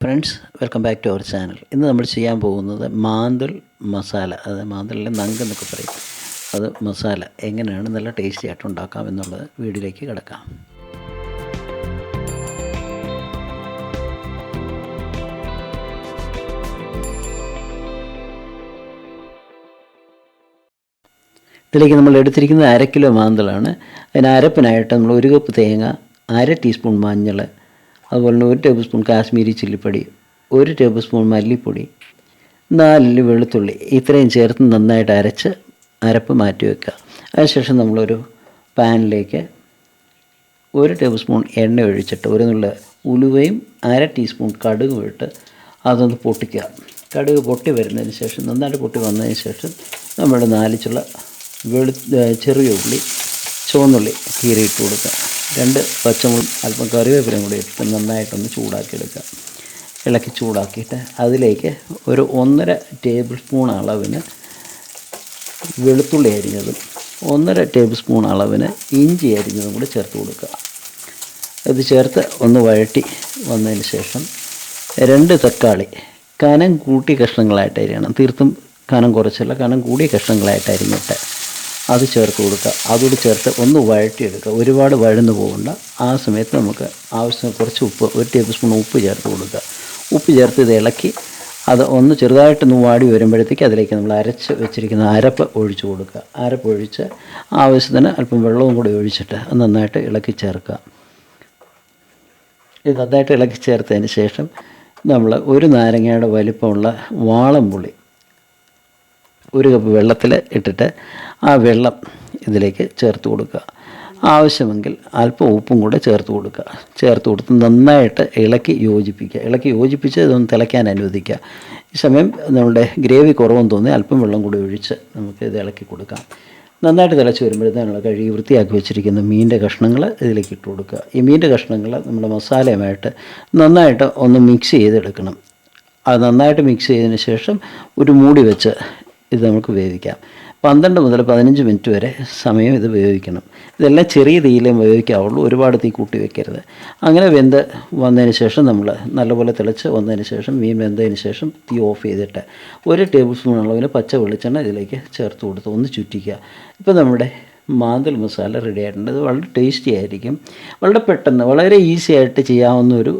Friends, welcome back to our channel. ഇന്ന് നമ്മൾ ചെയ്യാൻ പോകുന്നത് മാന്തൽ മസാല, അതായത് മാന്തലിലെ നങ്ക് എന്നൊക്കെ പറയും. അത് മസാല എങ്ങനെയാണ് നല്ല ടേസ്റ്റി ആയിട്ട് ഉണ്ടാക്കാം എന്നുള്ളത് വീഡിയോയിലേക്ക് കിടക്കാം. ഇതിലേക്ക് നമ്മൾ എടുത്തിരിക്കുന്നത് 1/2 കിലോ മാന്തലാണ്. അതിന് അരപ്പിനായിട്ട് നമ്മൾ 1 കപ്പ് തേങ്ങ, 1/2 ടീസ്പൂൺ മഞ്ഞൾ, അതുപോലെ തന്നെ 1 ടേബിൾ സ്പൂൺ കാശ്മീരി ചില്ലിപ്പൊടി, 1 ടേബിൾ സ്പൂൺ മല്ലിപ്പൊടി, 4 വെളുത്തുള്ളി, ഇത്രയും ചേർത്ത് നന്നായിട്ട് അരച്ച് അരപ്പ് മാറ്റി വയ്ക്കുക. അതിനുശേഷം നമ്മളൊരു പാനിലേക്ക് 1 ടേബിൾ സ്പൂൺ എണ്ണ ഒഴിച്ചിട്ട് 1 നുള്ള ഉലുവയും 1/2 ടീസ്പൂൺ കടുകും ഇട്ട് അതൊന്ന് പൊട്ടിക്കുക. കടുക് പൊട്ടി വരുന്നതിന് ശേഷം, നന്നായിട്ട് പൊട്ടി വന്നതിന് ശേഷം നമ്മൾ 4 ചുള്ള ചെറിയ ഉള്ളി, ചുവന്നുള്ളി കീറിയിട്ട് കൊടുക്കുക. 2 പച്ചമുളകും അല്പം കറിവേപ്പിലയും കൂടി ഇട്ടിട്ട് നന്നായിട്ടൊന്ന് ചൂടാക്കിയെടുക്കുക. ഇളക്കി ചൂടാക്കിയിട്ട് അതിലേക്ക് ഒരു 1.5 ടേബിൾ സ്പൂൺ അളവിന് വെളുത്തുള്ളി അരിഞ്ഞതും 1.5 ടേബിൾ സ്പൂൺ അളവിന് ഇഞ്ചി അരിഞ്ഞതും കൂടി ചേർത്ത് കൊടുക്കുക. ഇത് ചേർത്ത് ഒന്ന് വഴറ്റി വന്നതിന് ശേഷം 2 തക്കാളി കനം കൂട്ടി കഷ്ണങ്ങളായിട്ട് അരിയണം. തീർത്തും കനം കുറച്ചല്ല, കനം കൂടിയ കഷ്ണങ്ങളായിട്ട് അരിഞ്ഞിട്ട് അത് ചേർത്ത് കൊടുക്കുക. അതുകൂടി ചേർത്ത് ഒന്ന് വഴറ്റിയെടുക്കുക. ഒരുപാട് വഴന്നു പോകണ്ട. ആ സമയത്ത് നമുക്ക് ആവശ്യത്തിന് കുറച്ച് ഉപ്പ്, 1 ടേബിൾ സ്പൂൺ ഉപ്പ് ചേർത്ത് കൊടുക്കുക. ഉപ്പ് ചേർത്ത് ഇത് ഇളക്കി അത് ഒന്ന് ചെറുതായിട്ടൊന്ന് വാടി വരുമ്പോഴത്തേക്ക് അതിലേക്ക് നമ്മൾ അരച്ച് വെച്ചിരിക്കുന്ന അരപ്പ് ഒഴിച്ച് കൊടുക്കുക. അരപ്പ് ഒഴിച്ച് ആവശ്യത്തിന് അല്പം വെള്ളവും കൂടി ഒഴിച്ചിട്ട് നന്നായിട്ട് ഇളക്കി ചേർക്കുക. ഇത് നന്നായിട്ട് ഇളക്കി ചേർത്തതിന് ശേഷം നമ്മൾ 1 നാരങ്ങയുടെ വലിപ്പമുള്ള വാളംപുളി 1 കപ്പ് വെള്ളത്തിൽ ഇട്ടിട്ട് ആ വെള്ളം ഇതിലേക്ക് ചേർത്ത് കൊടുക്കുക. ആവശ്യമെങ്കിൽ അല്പം ഉപ്പും കൂടെ ചേർത്ത് കൊടുക്കുക. ചേർത്ത് കൊടുത്ത് നന്നായിട്ട് ഇളക്കി യോജിപ്പിച്ച് ഇതൊന്ന് തിളയ്ക്കാൻ അനുവദിക്കുക. ഈ സമയം നമ്മളുടെ ഗ്രേവി കുറവെന്ന് തോന്നി അല്പം വെള്ളം കൂടി ഒഴിച്ച് നമുക്ക് ഇത് ഇളക്കി കൊടുക്കാം. നന്നായിട്ട് തിളച്ച് വരുമ്പോഴത്തേനുള്ള കഴുകി വൃത്തിയാക്കി വെച്ചിരിക്കുന്ന മീനിൻ്റെ കഷ്ണങ്ങൾ ഇതിലേക്ക് ഇട്ട് കൊടുക്കുക. ഈ മീനിൻ്റെ കഷ്ണങ്ങൾ നമ്മുടെ മസാലയുമായിട്ട് നന്നായിട്ട് ഒന്ന് മിക്സ് ചെയ്തെടുക്കണം. അത് നന്നായിട്ട് മിക്സ് ചെയ്തതിന് ശേഷം ഒരു മൂടി വെച്ച് ഇത് നമുക്ക് വേവിക്കാം. 12 മുതൽ 15 മിനിറ്റ് വരെ സമയം ഇത് വേവിക്കണം. ഇതെല്ലാം ചെറിയ തീയിലേ വേവിക്കാവുള്ളൂ, ഒരുപാട് തീ കൂട്ടി വെക്കരുത്. അങ്ങനെ വെന്ത് വന്നതിന് ശേഷം നമ്മൾ നല്ലപോലെ തിളച്ച് വന്നതിന് ശേഷം മീൻ വെന്തതിന് ശേഷം തീ ഓഫ് ചെയ്തിട്ട് 1 ടേബിൾ സ്പൂൺ അളവിന് പച്ച വെളിച്ചെണ്ണ ഇതിലേക്ക് ചേർത്ത് കൊടുത്ത് ഒന്ന് ചുറ്റിക്കുക. ഇപ്പോൾ നമ്മുടെ മാന്തൽ മസാല റെഡി ആയിട്ടുണ്ട്. ഇത് വളരെ ടേസ്റ്റി ആയിരിക്കും. വളരെ പെട്ടെന്ന്, വളരെ ഈസി ആയിട്ട് ചെയ്യാവുന്ന ഒരു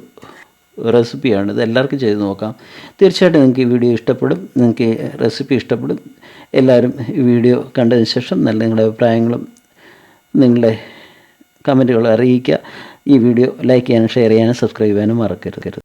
റെസിപ്പിയാണ്. ഇത് എല്ലാവർക്കും ചെയ്ത് നോക്കാം. തീർച്ചയായിട്ടും നിങ്ങൾക്ക് ഈ വീഡിയോ ഇഷ്ടപ്പെടും, നിങ്ങൾക്ക് ഈ റെസിപ്പി ഇഷ്ടപ്പെടും. എല്ലാവരും ഈ വീഡിയോ കണ്ടതിന് ശേഷം നിങ്ങളുടെ അഭിപ്രായങ്ങളും നിങ്ങളുടെ കമൻറ്റുകളും അറിയിക്കുക. ഈ വീഡിയോ ലൈക്ക് ചെയ്യാനും ഷെയർ ചെയ്യാനും സബ്സ്ക്രൈബ് ചെയ്യാനും മറക്കരുത്.